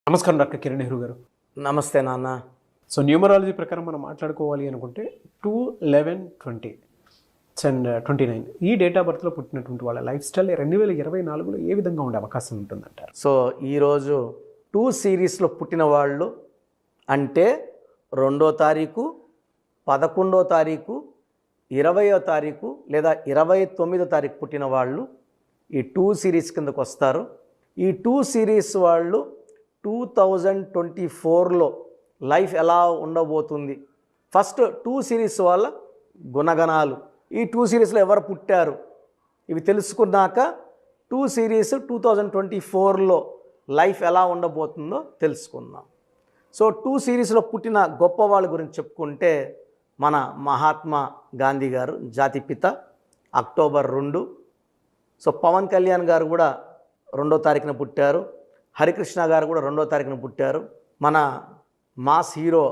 నమస్కారం డాక్టర్ కిరణ్ నెహ్రూ గారు. నమస్తే నాన్న. సో న్యూమరాలజీ ప్రకారం మనం మాట్లాడుకోవాలి అనుకుంటే 2-11-20 అండ్ 29 ఈ డేట్ ఆఫ్ బర్త్లో పుట్టినటువంటి వాళ్ళ లైఫ్ స్టైల్ 2024లో ఏ విధంగా ఉండే అవకాశం ఉంటుందంటారు? సో ఈరోజు 2 సిరీస్లో పుట్టిన వాళ్ళు అంటే 2వ తారీఖు, 11వ తారీఖు, 20వ తారీఖు లేదా 29వ తారీఖు పుట్టిన వాళ్ళు ఈ 2 సిరీస్ కిందకు వస్తారు. ఈ 2 సిరీస్ వాళ్ళు 2024లో లైఫ్ ఎలా ఉండబోతుంది, ఫస్ట్ 2 సిరీస్ వాళ్ళ గుణగణాలు, ఈ 2 సిరీస్లో ఎవరు పుట్టారు ఇవి తెలుసుకున్నాక 2 సిరీస్ 2024లో లైఫ్ ఎలా ఉండబోతుందో తెలుసుకుందాం. సో 2 సిరీస్లో పుట్టిన గొప్ప వాళ్ళ గురించి చెప్పుకుంటే మన మహాత్మా గాంధీ గారు జాతిపిత, అక్టోబర్ 2. సో పవన్ కళ్యాణ్ గారు కూడా 2వ తారీఖున పుట్టారు. హరికృష్ణ గారు కూడా 2వ తారీఖున పుట్టారు. మన mass hero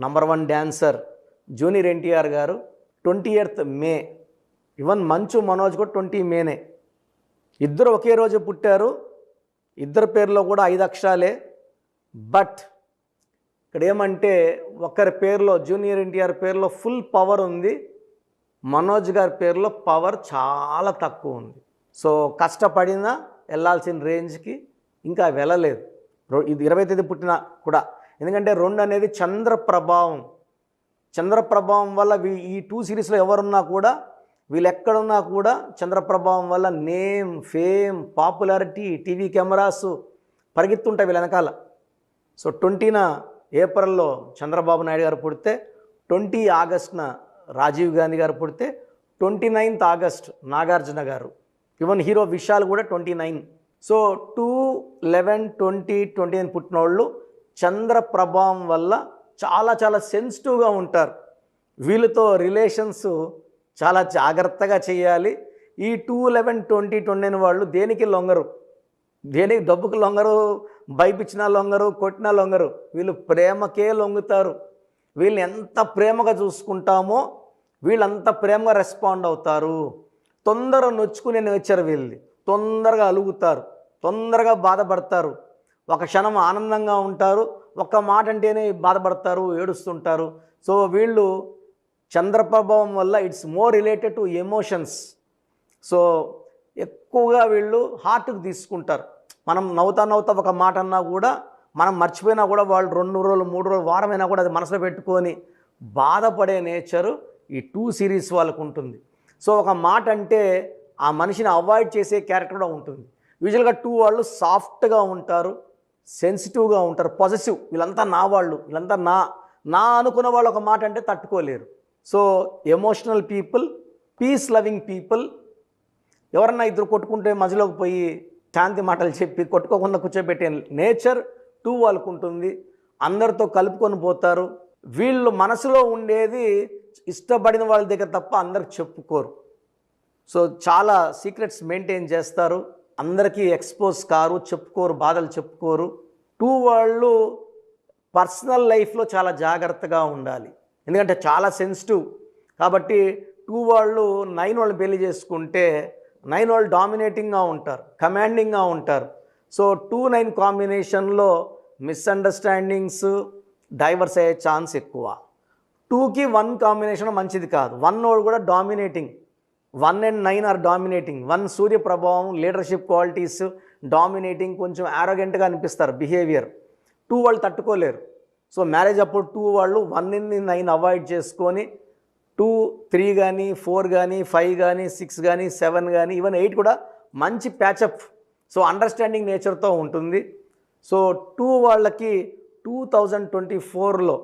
number 1 dancer junior NTR గారు 28th మే. ఈవెన్ మంచు మనోజ్ కూడా 20 మేనే. ఇద్దరు ఒకే రోజు పుట్టారు. ఇద్దరు పేర్లో కూడా 5 అక్షరాలే. బట్ ఇక్కడ ఏమంటే ఒకరి పేరులో జూనియర్ ఎన్టీఆర్ పేరులో ఫుల్ పవర్ ఉంది, మనోజ్ గారి పేరులో పవర్ చాలా తక్కువ ఉంది. సో కష్టపడినా వెళ్ళాల్సిన రేంజ్కి ఇంకా వెళ్ళలేదు. ఇది 20వ తేదీ పుట్టిన కూడా, ఎందుకంటే 2 అనేది చంద్ర ప్రభావం వల్ల ఈ 2 సిరీస్లో ఎవరున్నా కూడా, వీళ్ళు ఎక్కడున్నా కూడా చంద్రప్రభావం వల్ల name, fame, popularity, TV cameras పరిగెత్తుంటాయి వీళ్ళ వెనకాల. సో 20న ఏప్రిల్లో చంద్రబాబు నాయుడు గారు పుడితే, 20 ఆగస్టున రాజీవ్ గాంధీ గారు పుడితే, 29th ఆగస్ట్ నాగార్జున గారు, ఈవెన్ హీరో విశాల్ కూడా 29. సో 2-11-20-29 పుట్టిన వాళ్ళు చంద్ర ప్రభావం వల్ల చాలా సెన్సిటివ్గా ఉంటారు. వీళ్ళతో రిలేషన్స్ చాలా జాగ్రత్తగా చేయాలి. ఈ 2-11-20-29 వాళ్ళు దేనికి లొంగరు, దేనికి డబ్బుకు లొంగరు, భయపించినా లొంగరు, కొట్టినా లొంగరు. వీళ్ళు ప్రేమకే లొంగుతారు. వీళ్ళని ఎంత ప్రేమగా చూసుకుంటామో వీళ్ళంత ప్రేమగా రెస్పాండ్ అవుతారు. తొందరగా నొచ్చుకునే నేచర్ వీళ్ళది. తొందరగా అలుగుతారు, తొందరగా బాధపడతారు. ఒక క్షణం ఆనందంగా ఉంటారు, ఒక్క మాట అంటేనే బాధపడతారు, ఏడుస్తుంటారు. సో వీళ్ళు చంద్రప్రభావం వల్ల it's more related to emotions. So ఎక్కువగా వీళ్ళు హార్ట్కి తీసుకుంటారు. మనం నవ్వుతా ఒక మాట అన్నా కూడా, మనం మర్చిపోయినా కూడా వాళ్ళు 2 రోజులు 3 రోజులు వారమైనా కూడా అది మనసులో పెట్టుకొని బాధపడే నేచరు ఈ 2 సిరీస్ వాళ్ళకు ఉంటుంది. సో ఒక మాట అంటే ఆ మనిషిని అవాయిడ్ చేసే క్యారెక్టర్ కూడా ఉంటుంది. యూజువల్గా 2 వాళ్ళు సాఫ్ట్గా ఉంటారు, సెన్సిటివ్గా ఉంటారు, పాజిటివ్. వీళ్ళంతా నా వాళ్ళు, వీళ్ళంతా నా అనుకున్న వాళ్ళు ఒక మాట అంటే తట్టుకోలేరు. So emotional people, peace loving people. ఎవరన్నా ఇద్దరు కొట్టుకుంటే మధ్యలోకి పోయి శాంతి మాటలు చెప్పి కొట్టుకోకుండా కూర్చోబెట్టే నేచర్ 2 వాళ్ళకు ఉంటుంది. అందరితో కలుపుకొని పోతారు. వీళ్ళు మనసులో ఉండేది ఇష్టపడిన వాళ్ళ దగ్గర తప్ప అందరికి చెప్పుకోరు. సో చాలా సీక్రెట్స్ మెయింటైన్ చేస్తారు, అందరికీ ఎక్స్పోజ్ కారు, చెప్పుకోరు, బాధలు చెప్పుకోరు. 2 వాళ్ళు పర్సనల్ లైఫ్లో చాలా జాగ్రత్తగా ఉండాలి, ఎందుకంటే చాలా సెన్సిటివ్. కాబట్టి 2 వాళ్ళు 9 వాళ్ళు పెళ్లి చేసుకుంటే 9 వాళ్ళు డామినేటింగ్గా ఉంటారు, కమాండింగ్గా ఉంటారు. సో 2-9 కాంబినేషన్లో మిస్అండర్స్టాండింగ్స్, డైవర్స్ అయ్యే ఛాన్స్ ఎక్కువ. 2కి 1 కాంబినేషన్ మంచిది కాదు. 1 వాడు కూడా డామినేటింగ్, 1 and 9 ఆర్ డామినేటింగ్. 1 సూర్య ప్రభావం, లీడర్షిప్ క్వాలిటీస్, డామినేటింగ్, కొంచెం యారోగెంట్గా అనిపిస్తారు బిహేవియర్. 2 వాళ్ళు తట్టుకోలేరు. సో మ్యారేజ్ అప్పుడు 2 వాళ్ళు 1-9 అవాయిడ్ చేసుకొని 2, 3 కానీ 4 కానీ 5 కానీ 6 కానీ 7 కానీ ఈవెన్ 8 కూడా మంచి ప్యాచప్. సో అండర్స్టాండింగ్ నేచర్తో ఉంటుంది. సో 2 వాళ్ళకి 2024లో,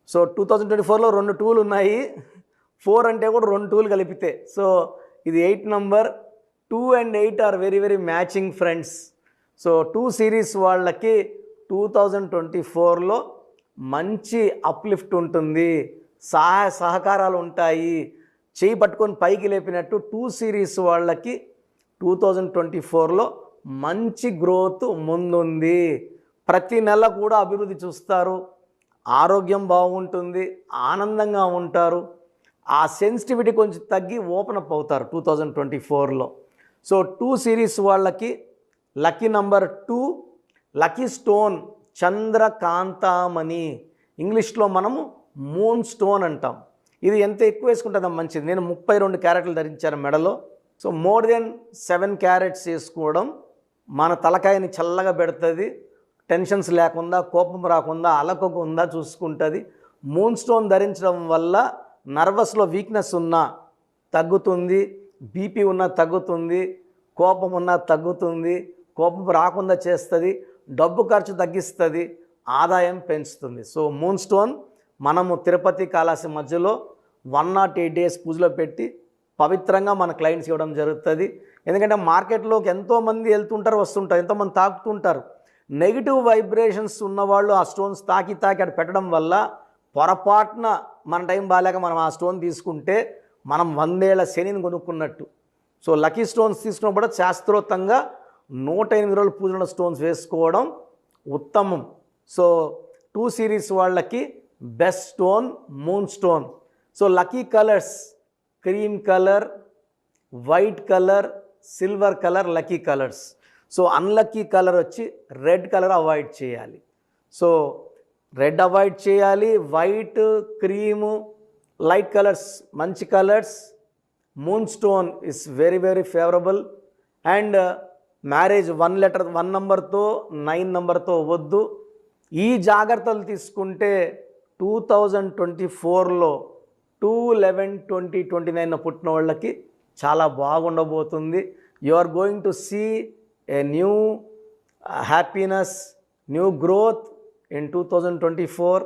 సో 2024లో 2 2లు ఉన్నాయి. 4 అంటే కూడా 2 2లు కలిపితే, సో ఇది 8 number. 2 and 8 are very matching friends. So 2 series వాళ్ళకి 2024లో మంచి అప్లిఫ్ట్ ఉంటుంది, సహాయ సహకారాలు ఉంటాయి, చేయి పట్టుకొని పైకి లేపినట్టు 2 సిరీస్ వాళ్ళకి 2024లో మంచి గ్రోత్ ముందుంది. ప్రతి నెల కూడా అభివృద్ధి చూస్తారు, ఆరోగ్యం బాగుంటుంది, ఆనందంగా ఉంటారు. ఆ సెన్సిటివిటీ కొంచెం తగ్గి ఓపెన్ అప్ అవుతారు 2024లో. సో 2 సిరీస్ వాళ్ళకి లక్కీ నంబర్ 2, లక్కీ స్టోన్ చంద్రకాంతామణి, ఇంగ్లీష్లో మనము మూన్ స్టోన్ అంటాం. ఇది ఎంత ఎక్కువ వేసుకుంటుందో మంచిది. నేను 32 క్యారెట్లు ధరించాను మెడలో. సో మోర్ దెన్ 7 క్యారెట్స్ వేసుకోవడం మన తలకాయని చల్లగా పెడుతుంది, టెన్షన్స్ లేకుండా, కోపం రాకుండా, అలకకుండా చూసుకుంటుంది. మూన్ స్టోన్ ధరించడం వల్ల నర్వస్లో వీక్నెస్ ఉన్నా తగ్గుతుంది, బీపీ ఉన్నా తగ్గుతుంది, కోపం ఉన్నా తగ్గుతుంది, కోపం రాకుండా చేస్తుంది, డబ్బు ఖర్చు తగ్గిస్తుంది, ఆదాయం పెంచుతుంది. సో మూన్ స్టోన్ మనము తిరుపతి కాళహస్తి మధ్యలో 108 days పూజలో పెట్టి పవిత్రంగా మన క్లయింట్స్ ఇవ్వడం జరుగుతుంది. ఎందుకంటే మార్కెట్లోకి ఎంతోమంది వెళ్తుంటారు, వస్తుంటారు, ఎంతోమంది తాకుతుంటారు. నెగిటివ్ వైబ్రేషన్స్ ఉన్నవాళ్ళు ఆ స్టోన్స్ తాకి అక్కడ పెట్టడం వల్ల పొరపాటున మన టైం బాగాలేక మనం ఆ స్టోన్ తీసుకుంటే మనం 100 ఏళ్ల శనిని కొనుక్కున్నట్టు. సో లక్కీ స్టోన్స్ తీసుకున్నప్పుడు శాస్త్రోక్తంగా 108 రోజులు పూజలో స్టోన్స్ వేసుకోవడం ఉత్తమం. సో 2 series వాళ్ళకి best stone moon stone. So lucky colours cream colour, white colour, silver colour lucky colours. So unlucky colour వచ్చి రెడ్ కలర్ అవాయిడ్ చేయాలి. సో రెడ్ అవాయిడ్ చేయాలి, వైట్, క్రీము, లైట్ కలర్స్ మంచి colours. Moon stone is very very favourable. And marriage 1 నెంబర్తో 9 నెంబర్తో వద్దు. ఈ జాగ్రత్తలు తీసుకుంటే 2024లో 2/11/2029 పుట్టిన వాళ్ళకి చాలా బాగుండబోతుంది. You are going to see a new happiness, new growth in 2024.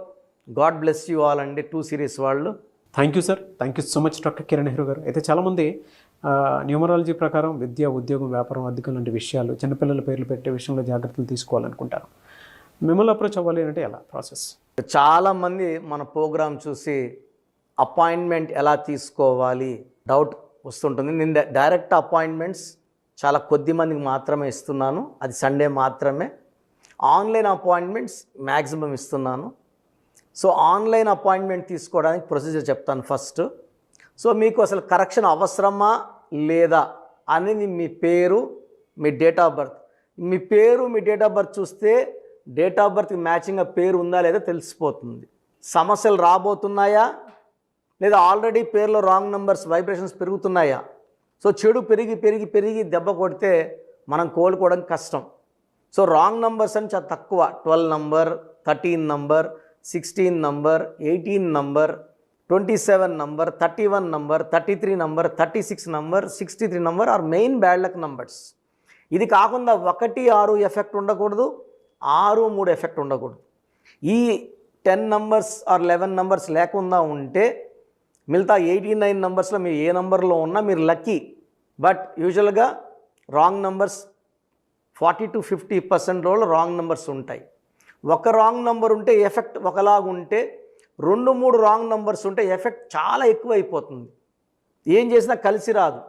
God bless you all అండి 2 series వాళ్ళు. Thank you sir, thank you so much doctor Kiran Nehru గారు. అయితే చాలామంది న్యూమరాలజీ ప్రకారం విద్య, ఉద్యోగం, వ్యాపారం, అధికం లాంటి విషయాలు, చిన్నపిల్లల పేర్లు పెట్టే విషయంలో జాగ్రత్తలు తీసుకోవాలనుకుంటారు. మిమ్మల్ని అప్రోచ్ అవ్వాలి అంటే ఎలా ప్రాసెస్? చాలామంది మన ప్రోగ్రామ్ చూసి అపాయింట్మెంట్ ఎలా తీసుకోవాలి డౌట్ వస్తుంటుంది. నేను డైరెక్ట్ అపాయింట్మెంట్స్ చాలా కొద్ది మందికి మాత్రమే ఇస్తున్నాను, అది సండే మాత్రమే. ఆన్లైన్ అపాయింట్మెంట్స్ మ్యాక్సిమం ఇస్తున్నాను. సో ఆన్లైన్ అపాయింట్మెంట్ తీసుకోవడానికి ప్రొసీజర్ చెప్తాను ఫస్ట్. సో మీకు అసలు కరెక్షన్ అవసరమా లేదా అనేది మీ పేరు, మీ డేట్ ఆఫ్ బర్త్. మీ పేరు, మీ డేట్ ఆఫ్ బర్త్ చూస్తే డేట్ ఆఫ్ బర్త్కి మ్యాచింగ్గా పేరు ఉందా లేదా తెలిసిపోతుంది. సమస్యలు రాబోతున్నాయా లేదా ఆల్రెడీ పేరులో రాంగ్ నెంబర్స్ వైబ్రేషన్స్ పెరుగుతున్నాయా. సో చెడు పెరిగి పెరిగి పెరిగి దెబ్బ కొడితే మనం కోలుకోవడం కష్టం. సో రాంగ్ నెంబర్స్ అని చాలా తక్కువ. 12 number, 13 number, 16 number, 18 number, 27 number, 31 number, 33 number, 36 number, 63 number are main bad luck numbers. ఇది కాకుండా 1, 6 ఎఫెక్ట్ ఉండకూడదు, 6, 3 ఎఫెక్ట్ ఉండకూడదు. ఈ 10 నంబర్స్ ఆర్ 11 నంబర్స్ లేకుండా ఉంటే మిగతా 89 నంబర్స్లో మీరు ఏ నంబర్లో ఉన్నా మీరు లక్కీ. బట్ యూజువల్గా రాంగ్ నంబర్స్ 40 to 50% రోజులు రాంగ్ నెంబర్స్ ఉంటాయి. ఒక రాంగ్ నెంబర్ ఉంటే ఎఫెక్ట్ ఒకలాగా ఉంటే 2, 3 రాంగ్ నెంబర్స్ ఉంటే ఎఫెక్ట్ చాలా ఎక్కువ అయిపోతుంది. ఏం చేసినా కలిసి రాదు,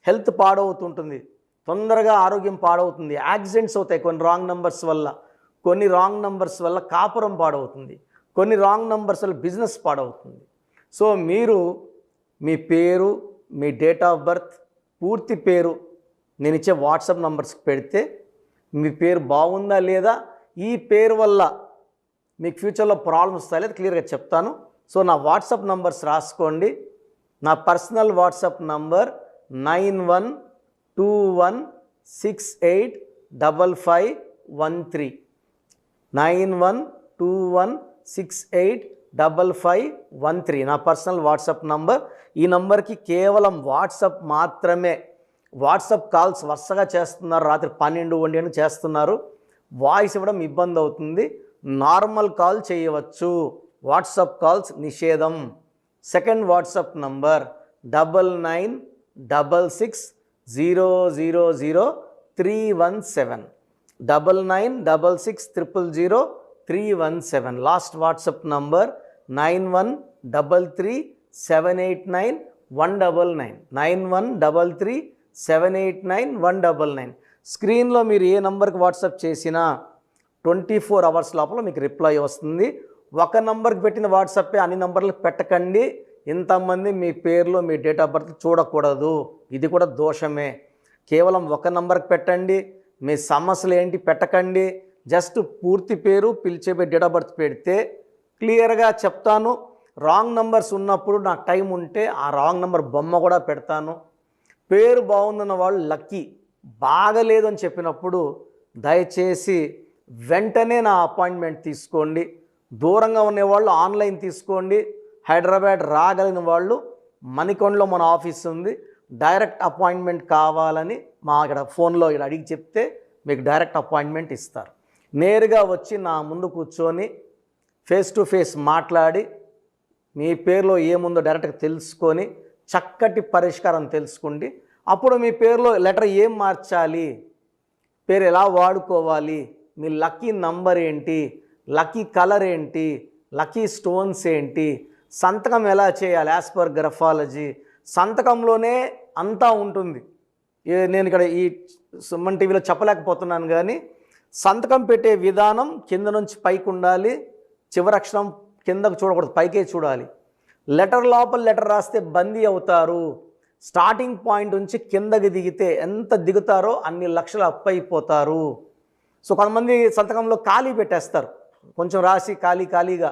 హెల్త్ పాడవుతుంటుంది, తొందరగా ఆరోగ్యం పాడవుతుంది, యాక్సిడెంట్స్ అవుతాయి కొన్ని రాంగ్ నెంబర్స్ వల్ల. కొన్ని రాంగ్ నెంబర్స్ వల్ల కాపురం పాడవుతుంది, కొన్ని రాంగ్ నెంబర్స్ వల్ల బిజినెస్ పాడవుతుంది. సో మీరు మీ పేరు, మీ డేట్ ఆఫ్ బర్త్, పూర్తి పేరు నేను ఇచ్చే వాట్సాప్ నంబర్స్కి పెడితే మీ పేరు బాగుందా లేదా, ఈ పేరు వల్ల మీకు ఫ్యూచర్లో ప్రాబ్లమ్స్ వస్తాయి లేదా క్లియర్గా చెప్తాను. సో నా వాట్సాప్ నంబర్స్ రాసుకోండి. నా పర్సనల్ వాట్సాప్ నంబర్ 9121685513 9121685513 నా పర్సనల్ వాట్సాప్ నంబర్. ఈ నంబర్కి కేవలం వాట్సాప్ మాత్రమే. వాట్సాప్ కాల్స్ వరుసగా చేస్తున్నారు, రాత్రి 12, 1 గంటలకు చేస్తున్నారు, వాయిస్ ఇవ్వడం ఇబ్బంది అవుతుంది. నార్మల్ కాల్ చేయవచ్చు, వాట్సాప్ కాల్స్ నిషేధం. Second WhatsApp number 9966000317 9966000317. Last WhatsApp number 9133789199 9133789199. స్క్రీన్లో మీరు ఏ నంబర్కి వాట్సాప్ చేసినా 24 hours లోపల మీకు రిప్లై వస్తుంది. ఒక నంబర్కి పెట్టిన వాట్సాపే అన్ని నంబర్లకు పెట్టకండి. ఇంతమంది మీ పేర్లో మీ డేట్ ఆఫ్ బర్త్ చూడకూడదు, ఇది కూడా దోషమే. కేవలం ఒక నంబర్కి పెట్టండి. మీ సమస్యలు ఏంటి పెట్టకండి, జస్ట్ పూర్తి పేరు పిలిచేపే డేట్ ఆఫ్ బర్త్ పెడితే క్లియర్గా చెప్తాను. రాంగ్ నంబర్స్ ఉన్నప్పుడు నాకు టైం ఉంటే ఆ రాంగ్ నంబర్ బొమ్మ కూడా పెడతాను. పేరు బాగుందన్న వాళ్ళు లక్కీ, బాగలేదు అని చెప్పినప్పుడు దయచేసి వెంటనే నా అపాయింట్మెంట్ తీసుకోండి. దూరంగా ఉండేవాళ్ళు ఆన్లైన్ తీసుకోండి. హైదరాబాద్ రాగలిగిన వాళ్ళు మణికొండలో మన ఆఫీస్ ఉంది. డైరెక్ట్ అపాయింట్మెంట్ కావాలని మా ఇక్కడ ఫోన్లో ఇక్కడ అడిగి చెప్తే మీకు డైరెక్ట్ అపాయింట్మెంట్ ఇస్తారు. నేరుగా వచ్చి నా ముందు కూర్చొని ఫేస్ టు ఫేస్ మాట్లాడి మీ పేరులో ఏముందో డైరెక్ట్గా తెలుసుకొని చక్కటి పరిష్కారం తెలుసుకోండి. అప్పుడు మీ పేరులో లెటర్ ఏం మార్చాలి, పేరు ఎలా వాడుకోవాలి, మీ లక్కీ నంబర్ ఏంటి, లక్కీ కలర్ ఏంటి, లక్కీ స్టోన్స్ ఏంటి, సంతకం ఎలా చేయాలి యాజ్ పర్ గ్రఫాలజీ, సంతకంలోనే అంతా ఉంటుంది. నేను ఇక్కడ ఈ సుమన్ టీవీలో చెప్పలేకపోతున్నాను కానీ సంతకం పెట్టే విధానం కింద నుంచి పైకి ఉండాలి, చివరి అక్షరం కిందకు చూడకూడదు, పైకే చూడాలి. లెటర్ లోపల లెటర్ రాస్తే బందీ అవుతారు. స్టార్టింగ్ పాయింట్ నుంచి కిందకి దిగితే ఎంత దిగుతారో అన్ని లక్షలు అప్పు అయిపోతారు. సో కొంతమంది సంతకంలో ఖాళీ పెట్టేస్తారు, కొంచెం రాసి ఖాళీగా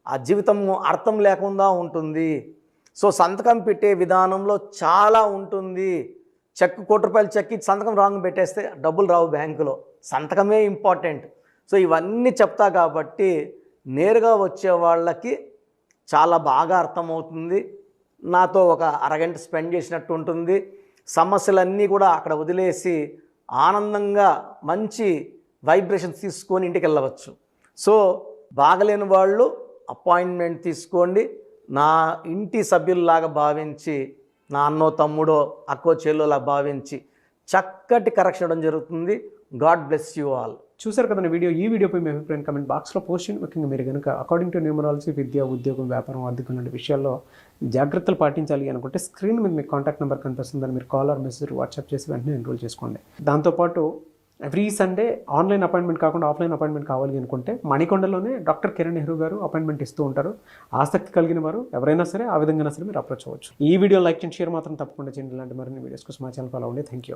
ఆ జీవితం అర్థం లేకుండా ఉంటుంది. సో సంతకం పెట్టే విధానంలో చాలా ఉంటుంది. చెక్ ₹1,00,000 చెక్ ఇచ్చి సంతకం రాంగ్ పెట్టేస్తే డబ్బులు రావు బ్యాంకులో, సంతకమే ఇంపార్టెంట్. సో ఇవన్నీ చెప్తా కాబట్టి నేరుగా వచ్చే వాళ్ళకి చాలా బాగా అర్థమవుతుంది. నాతో ఒక అరగంట స్పెండ్ చేసినట్టు ఉంటుంది. సమస్యలన్నీ కూడా అక్కడ వదిలేసి ఆనందంగా మంచి వైబ్రేషన్స్ తీసుకొని ఇంటికి వెళ్ళవచ్చు. సో బాగలేని వాళ్ళు అపాయింట్మెంట్ తీసుకోండి. నా ఇంటి సభ్యుల్లాగా భావించి, నా అన్నో తమ్ముడో అక్కో చెల్లోలా భావించి చక్కటి కరెక్షన్ ఇవ్వడం జరుగుతుంది. God bless you all. చూసారు కదా వీడియో. ఈ వీడియోపై మీ అభిప్రాయం కమెంట్ బాక్స్లో పోస్ట్ చేయండి. ముఖ్యంగా మీరు కనుక అకార్డింగ్ టు న్యూమరాలజీ విద్య, ఉద్యోగం, వ్యాపారం, ఆర్థికం లాంటి విషయాల్లో జాగ్రత్తలు పాటించాలి అనుకుంటే స్క్రీన్ మీద మీకు కాంటాక్ట్ నెంబర్ కనిపిస్తుందని మీరు కాల్ ఆర్ మెసేజ్ వాట్సాప్ చేసి వెంటనే ఎన్రోల్ చేసుకోండి. దాంతోపాటు ఎవ్రీ సండే ఆన్లైన్ అపాయింట్మెంట్ కాకుండా ఆఫ్లైన్ అపాయింట్మెంట్ కావాలి అనుకుంటే మణికొండలోనే డాక్టర్ కిరణ్ నెహ్రూ గారు అపాయింట్మెంట్ ఇస్తూ ఉంటారు. ఆసక్తి కలిగిన వారు ఎవరైనా సరే ఆ విధంగా సరే మీరు అప్రోచ్ అవ్వచ్చు. ఈ వీడియో లైక్ చేయండి, షేర్ మాత్రం తప్పకుండా చేయండి. ఇలాంటి మరిన్ని వీడియోస్ కోసం మా ఛానల్ ఫాలో అవ్వండి. Thank you.